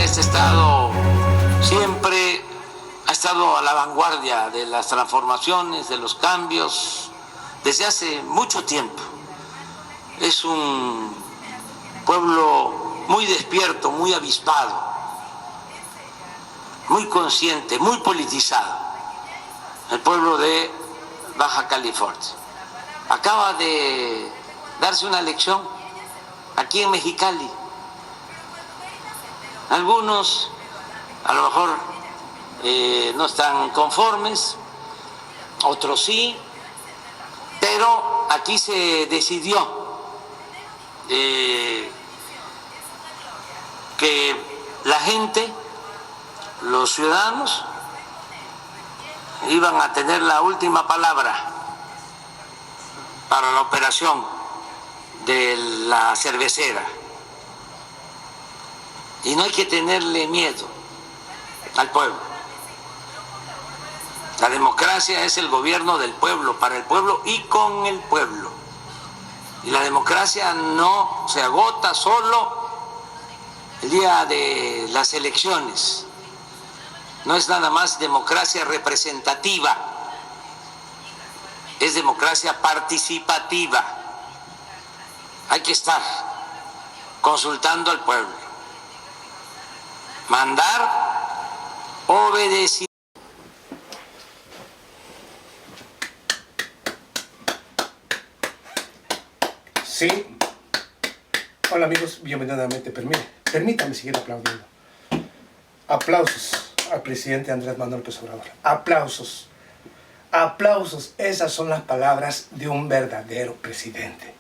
este estado siempre ha estado a la vanguardia de las transformaciones, de los cambios, desde hace mucho tiempo. Es un pueblo muy despierto, muy avispado, muy consciente, muy politizado, el pueblo de Baja California. Acaba de darse una elección aquí en Mexicali. Algunos a lo mejor no están conformes, otros sí, pero aquí se decidió que la gente, los ciudadanos, iban a tener la última palabra para la operación de la cervecera. Y no hay que tenerle miedo al pueblo. La democracia es el gobierno del pueblo, para el pueblo y con el pueblo. Y la democracia no se agota solo el día de las elecciones. No es nada más democracia representativa, es democracia participativa. Hay que estar consultando al pueblo. Mandar, obedecer. Sí. Hola amigos, bienvenidos nuevamente. Permítame seguir aplaudiendo. Aplausos al presidente Andrés Manuel López Obrador. Aplausos. Aplausos. Esas son las palabras de un verdadero presidente.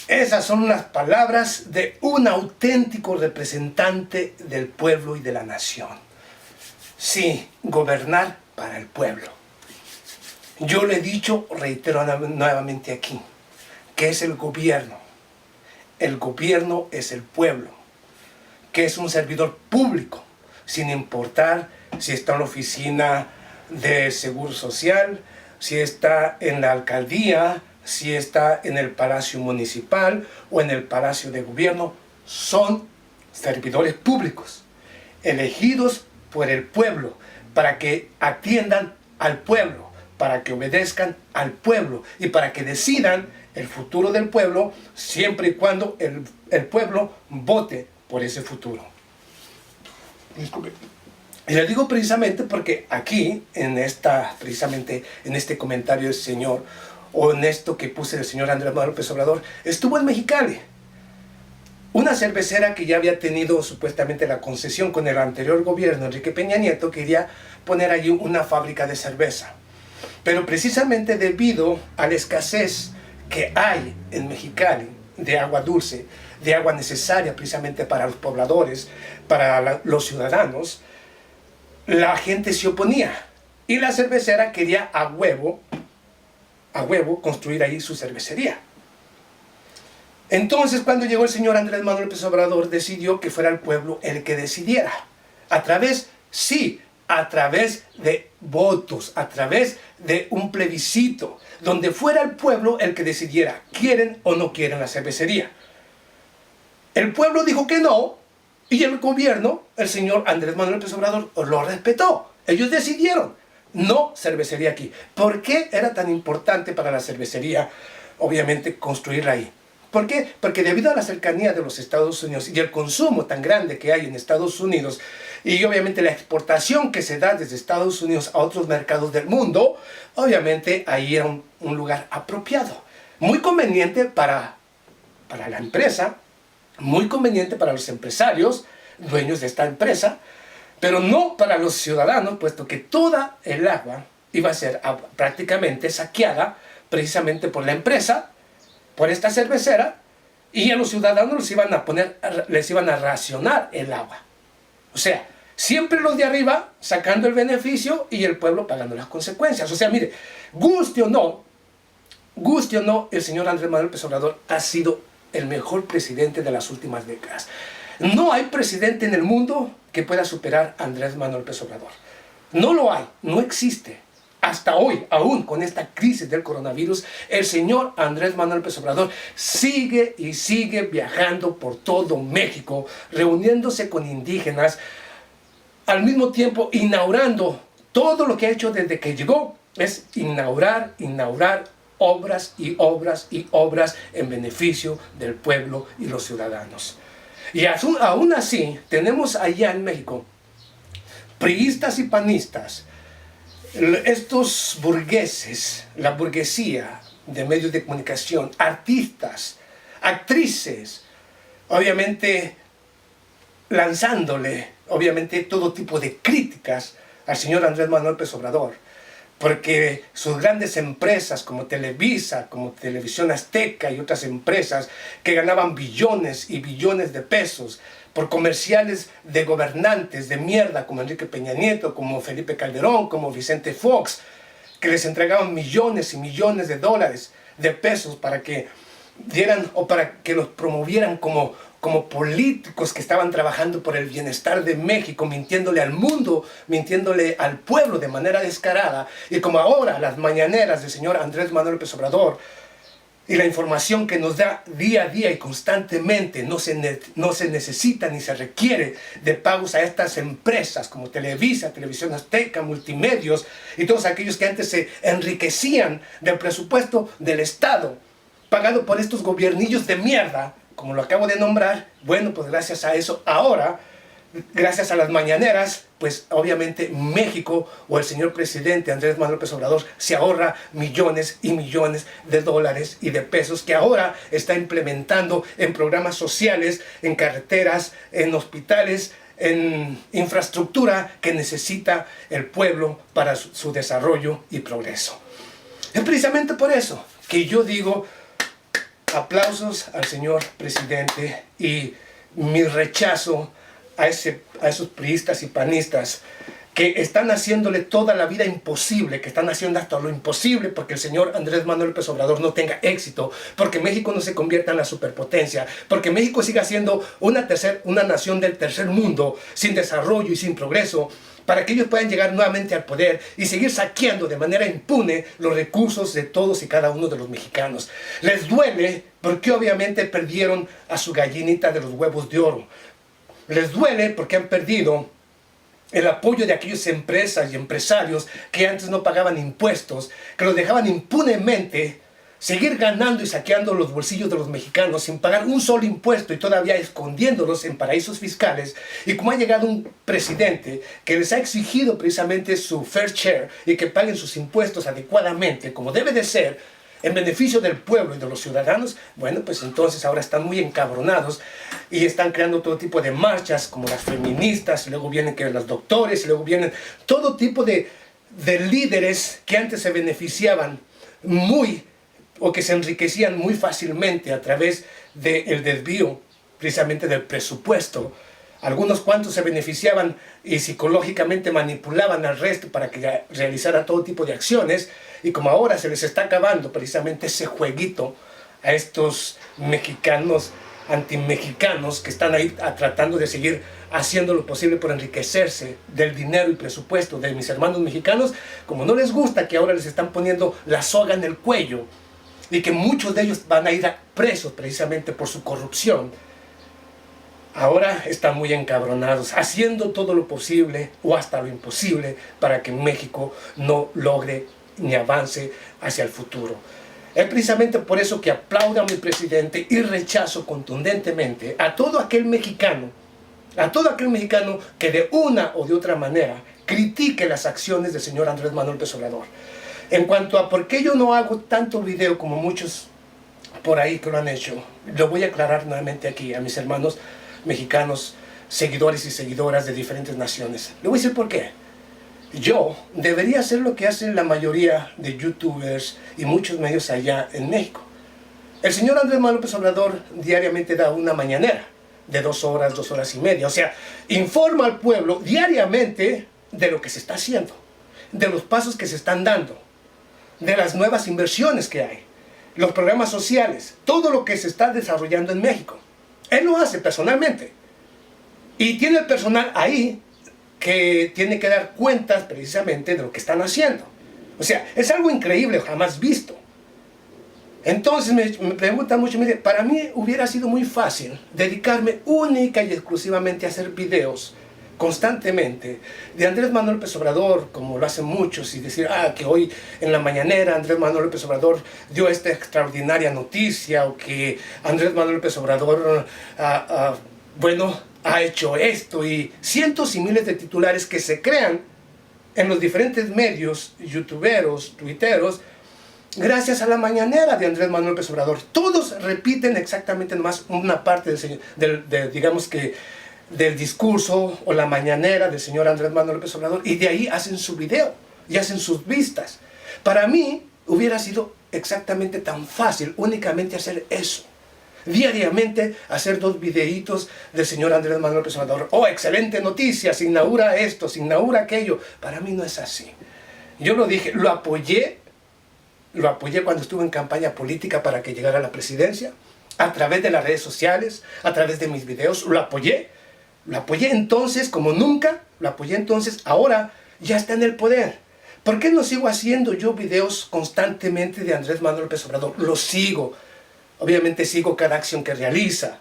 Esas son las palabras de un auténtico representante del pueblo y de la nación. Sí, gobernar para el pueblo. Yo le he dicho, reitero nuevamente aquí, que es el gobierno. El gobierno es el pueblo, que es un servidor público, sin importar si está en la oficina de Seguro Social, si está en la alcaldía, si está en el Palacio Municipal o en el Palacio de Gobierno. Son servidores públicos, elegidos por el pueblo, para que atiendan al pueblo, para que obedezcan al pueblo y para que decidan el futuro del pueblo, siempre y cuando el pueblo vote por ese futuro. Disculpe. Y le digo precisamente porque aquí, precisamente en este comentario del señor, o en esto que puse del señor Andrés Manuel López Obrador, estuvo en Mexicali. Una cervecera que ya había tenido supuestamente la concesión con el anterior gobierno, Enrique Peña Nieto, quería poner allí una fábrica de cerveza. Pero precisamente debido a la escasez que hay en Mexicali de agua dulce, de agua necesaria precisamente para los pobladores, para los ciudadanos, la gente se oponía. Y la cervecera quería a huevo construir ahí su cervecería. Entonces, cuando llegó el señor Andrés Manuel López Obrador, decidió que fuera el pueblo el que decidiera. A través de votos, a través de un plebiscito, donde fuera el pueblo el que decidiera, quieren o no quieren la cervecería. El pueblo dijo que no, y el gobierno, el señor Andrés Manuel López Obrador, lo respetó. Ellos decidieron, no cervecería aquí. ¿Por qué era tan importante para la cervecería, obviamente, construirla ahí? ¿Por qué? Porque debido a la cercanía de los Estados Unidos y el consumo tan grande que hay en Estados Unidos, y obviamente la exportación que se da desde Estados Unidos a otros mercados del mundo, obviamente ahí era un lugar apropiado. Muy conveniente para la empresa, muy conveniente para los empresarios, dueños de esta empresa, pero no para los ciudadanos, puesto que toda el agua iba a ser prácticamente saqueada precisamente por la empresa, por esta cervecera, y a los ciudadanos les iban a racionar el agua. O sea, siempre los de arriba sacando el beneficio y el pueblo pagando las consecuencias. O sea, mire, guste o no, el señor Andrés Manuel López Obrador ha sido el mejor presidente de las últimas décadas. No hay presidente en el mundo que pueda superar a Andrés Manuel López Obrador. No lo hay, no existe. hasta hoy, aún con esta crisis del coronavirus, el señor Andrés Manuel López Obrador sigue y sigue viajando por todo México, reuniéndose con indígenas, al mismo tiempo inaugurando todo lo que ha hecho desde que llegó, es inaugurar obras y obras y obras en beneficio del pueblo y los ciudadanos. Y aún así, tenemos allá en México priistas y panistas, estos burgueses, la burguesía de medios de comunicación, artistas, actrices, obviamente lanzándole, obviamente, todo tipo de críticas al señor Andrés Manuel López Obrador, porque sus grandes empresas como Televisa, como Televisión Azteca y otras empresas que ganaban billones y billones de pesos por comerciales de gobernantes de mierda como Enrique Peña Nieto, como Felipe Calderón, como Vicente Fox, que les entregaban millones y millones de dólares, de pesos para que dieran o para que los promovieran como políticos que estaban trabajando por el bienestar de México, mintiéndole al mundo, mintiéndole al pueblo de manera descarada. Y como ahora las mañaneras del señor Andrés Manuel López Obrador y la información que nos da día a día y constantemente, no se necesita ni se requiere de pagos a estas empresas como Televisa, Televisión Azteca, Multimedios y todos aquellos que antes se enriquecían del presupuesto del Estado, pagado por estos gobiernillos de mierda, como lo acabo de nombrar. Bueno, pues gracias a eso, ahora, gracias a las mañaneras, pues obviamente México o el señor presidente Andrés Manuel López Obrador se ahorra millones y millones de dólares y de pesos que ahora está implementando en programas sociales, en carreteras, en hospitales, en infraestructura que necesita el pueblo para su desarrollo y progreso. Es precisamente por eso que yo digo aplausos al señor presidente y mi rechazo a esos priistas y panistas que están haciéndole toda la vida imposible, que están haciendo hasta lo imposible porque el señor Andrés Manuel López Obrador no tenga éxito, porque México no se convierta en la superpotencia, porque México siga siendo una nación del tercer mundo, sin desarrollo y sin progreso, para que ellos puedan llegar nuevamente al poder y seguir saqueando de manera impune los recursos de todos y cada uno de los mexicanos. Les duele porque obviamente perdieron a su gallinita de los huevos de oro. Les duele porque han perdido el apoyo de aquellas empresas y empresarios que antes no pagaban impuestos, que los dejaban impunemente seguir ganando y saqueando los bolsillos de los mexicanos sin pagar un solo impuesto y todavía escondiéndolos en paraísos fiscales. Y como ha llegado un presidente que les ha exigido precisamente su fair share y que paguen sus impuestos adecuadamente, como debe de ser, en beneficio del pueblo y de los ciudadanos, bueno, pues entonces ahora están muy encabronados y están creando todo tipo de marchas como las feministas, y luego vienen que los doctores, y luego vienen todo tipo de líderes que antes se beneficiaban o que se enriquecían muy fácilmente a través del desvío precisamente del presupuesto. Algunos cuantos se beneficiaban y psicológicamente manipulaban al resto para que realizara todo tipo de acciones, y como ahora se les está acabando precisamente ese jueguito a estos mexicanos, antimexicanos, que están ahí tratando de seguir haciendo lo posible por enriquecerse del dinero y presupuesto de mis hermanos mexicanos, como no les gusta que ahora les están poniendo la soga en el cuello y que muchos de ellos van a ir presos precisamente por su corrupción, ahora están muy encabronados, haciendo todo lo posible o hasta lo imposible para que México no logre ni avance hacia el futuro. Es precisamente por eso que aplaudo a mi presidente y rechazo contundentemente a todo aquel mexicano que de una o de otra manera critique las acciones del señor Andrés Manuel López Obrador. En cuanto a por qué yo no hago tanto video como muchos por ahí que lo han hecho, lo voy a aclarar nuevamente aquí a mis hermanos mexicanos, seguidores y seguidoras de diferentes naciones. Le voy a decir por qué. Yo debería hacer lo que hacen la mayoría de youtubers y muchos medios allá en México. El señor Andrés Manuel López Obrador diariamente da una mañanera de 2 horas, 2 horas y media. O sea, informa al pueblo diariamente de lo que se está haciendo, de los pasos que se están dando, de las nuevas inversiones que hay, los programas sociales, todo lo que se está desarrollando en México. Él lo hace personalmente. Y tiene el personal ahí que tiene que dar cuentas precisamente de lo que están haciendo. O sea, es algo increíble, jamás visto. Entonces me preguntan mucho, mire, para mí hubiera sido muy fácil dedicarme única y exclusivamente a hacer videos constantemente de Andrés Manuel López Obrador, como lo hacen muchos, y decir, que hoy en la mañanera Andrés Manuel López Obrador dio esta extraordinaria noticia, o que Andrés Manuel López Obrador, bueno, ha hecho esto, y cientos y miles de titulares que se crean en los diferentes medios, youtuberos, tuiteros, gracias a la mañanera de Andrés Manuel López Obrador. Todos repiten exactamente nomás una parte digamos que del discurso o la mañanera del señor Andrés Manuel López Obrador, y de ahí hacen su video y hacen sus vistas. Para mí hubiera sido exactamente tan fácil únicamente hacer eso. Diariamente hacer 2 videitos del señor Andrés Manuel López Obrador. Oh, excelente noticia, se inaugura esto, se inaugura aquello. Para mí no es así. Yo lo dije, lo apoyé cuando estuve en campaña política para que llegara a la presidencia, a través de las redes sociales, a través de mis videos, lo apoyé entonces como nunca, lo apoyé entonces, ahora ya está en el poder. ¿Por qué no sigo haciendo yo videos constantemente de Andrés Manuel López Obrador? Lo sigo, obviamente sigo cada acción que realiza,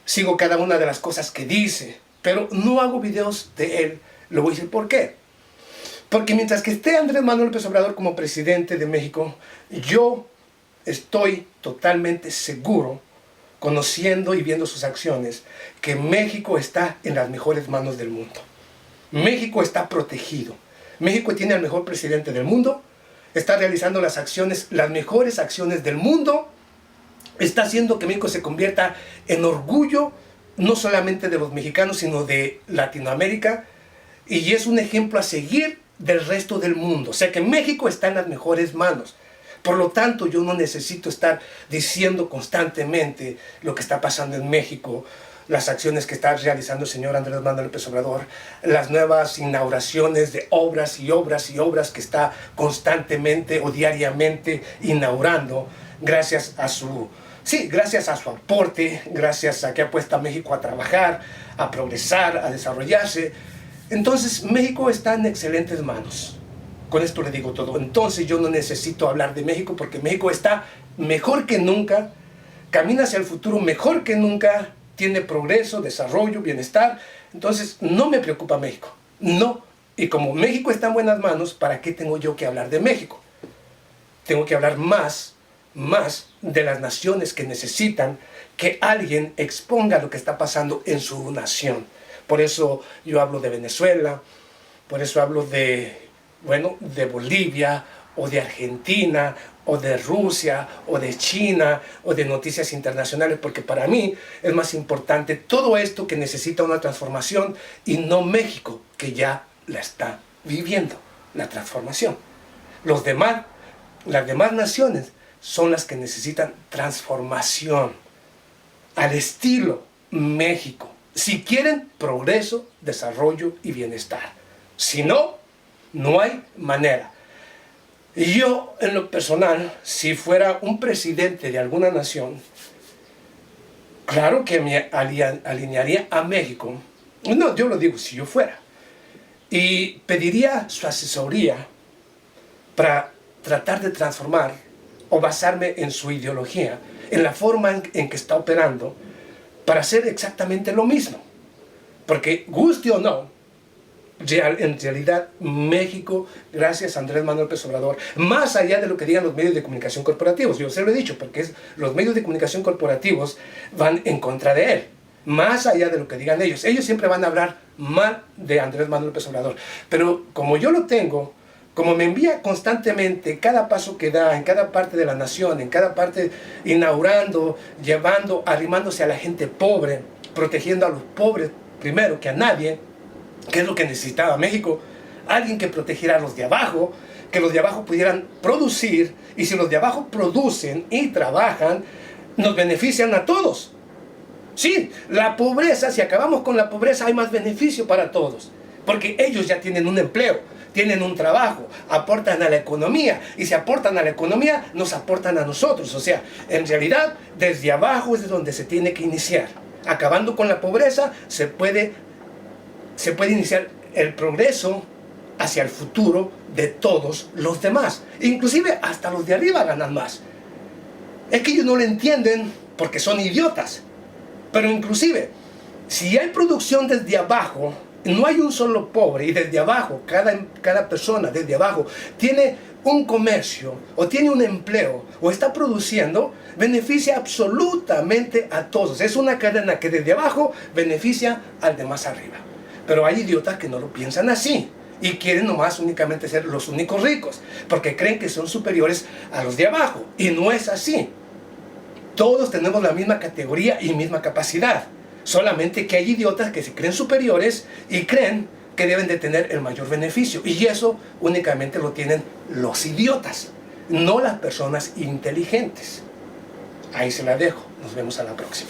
sigo cada una de las cosas que dice, pero no hago videos de él. Le voy a decir por qué. Porque mientras que esté Andrés Manuel López Obrador como presidente de México, yo estoy totalmente seguro, conociendo y viendo sus acciones, que México está en las mejores manos del mundo. México está protegido. México tiene al mejor presidente del mundo, está realizando las mejores acciones del mundo, está haciendo que México se convierta en orgullo, no solamente de los mexicanos, sino de Latinoamérica, y es un ejemplo a seguir del resto del mundo. O sea que México está en las mejores manos. Por lo tanto, yo no necesito estar diciendo constantemente lo que está pasando en México, las acciones que está realizando el señor Andrés Manuel López Obrador, las nuevas inauguraciones de obras y obras y obras que está constantemente o diariamente inaugurando, gracias a su aporte, gracias a que ha puesto a México a trabajar, a progresar, a desarrollarse. Entonces, México está en excelentes manos. Con esto le digo todo. Entonces yo no necesito hablar de México, porque México está mejor que nunca, camina hacia el futuro mejor que nunca, tiene progreso, desarrollo, bienestar. Entonces no me preocupa México. No. Y como México está en buenas manos, ¿para qué tengo yo que hablar de México? Tengo que hablar más de las naciones que necesitan que alguien exponga lo que está pasando en su nación. Por eso yo hablo de Venezuela, por eso hablo de Bolivia, o de Argentina, o de Rusia, o de China, o de noticias internacionales, porque para mí es más importante todo esto que necesita una transformación, y no México, que ya la está viviendo, la transformación. Las demás naciones son las que necesitan transformación, al estilo México, si quieren progreso, desarrollo y bienestar. Si no, no hay manera. Y yo, en lo personal, si fuera un presidente de alguna nación, claro que me alinearía a México. No, yo lo digo, si yo fuera. Y pediría su asesoría para tratar de transformar o basarme en su ideología, en la forma en que está operando, para hacer exactamente lo mismo. Porque, guste o no, en realidad México, gracias a Andrés Manuel López Obrador, más allá de lo que digan los medios de comunicación corporativos, yo se lo he dicho, porque los medios de comunicación corporativos van en contra de él, más allá de lo que digan ellos siempre van a hablar mal de Andrés Manuel López Obrador, pero como yo lo tengo, como me envía constantemente cada paso que da, en cada parte de la nación, en cada parte inaugurando, llevando, arrimándose a la gente pobre, protegiendo a los pobres primero que a nadie, que es lo que necesitaba México, alguien que protegiera a los de abajo, que los de abajo pudieran producir, y si los de abajo producen y trabajan, nos benefician a todos. Sí, la pobreza, si acabamos con la pobreza, hay más beneficio para todos, porque ellos ya tienen un empleo, tienen un trabajo, aportan a la economía, y si aportan a la economía, nos aportan a nosotros. O sea, en realidad, desde abajo es donde se tiene que iniciar. Acabando con la pobreza, se puede iniciar el progreso hacia el futuro de todos los demás. Inclusive hasta los de arriba ganan más. Es que ellos no lo entienden porque son idiotas. Pero inclusive, si hay producción desde abajo, no hay un solo pobre, y desde abajo, cada persona desde abajo tiene un comercio, o tiene un empleo, o está produciendo, beneficia absolutamente a todos. Es una cadena que desde abajo beneficia al de más arriba. Pero hay idiotas que no lo piensan así, y quieren nomás únicamente ser los únicos ricos, porque creen que son superiores a los de abajo, y no es así. Todos tenemos la misma categoría y misma capacidad. Solamente que hay idiotas que se creen superiores y creen que deben de tener el mayor beneficio. Y eso únicamente lo tienen los idiotas, no las personas inteligentes. Ahí se la dejo. Nos vemos a la próxima.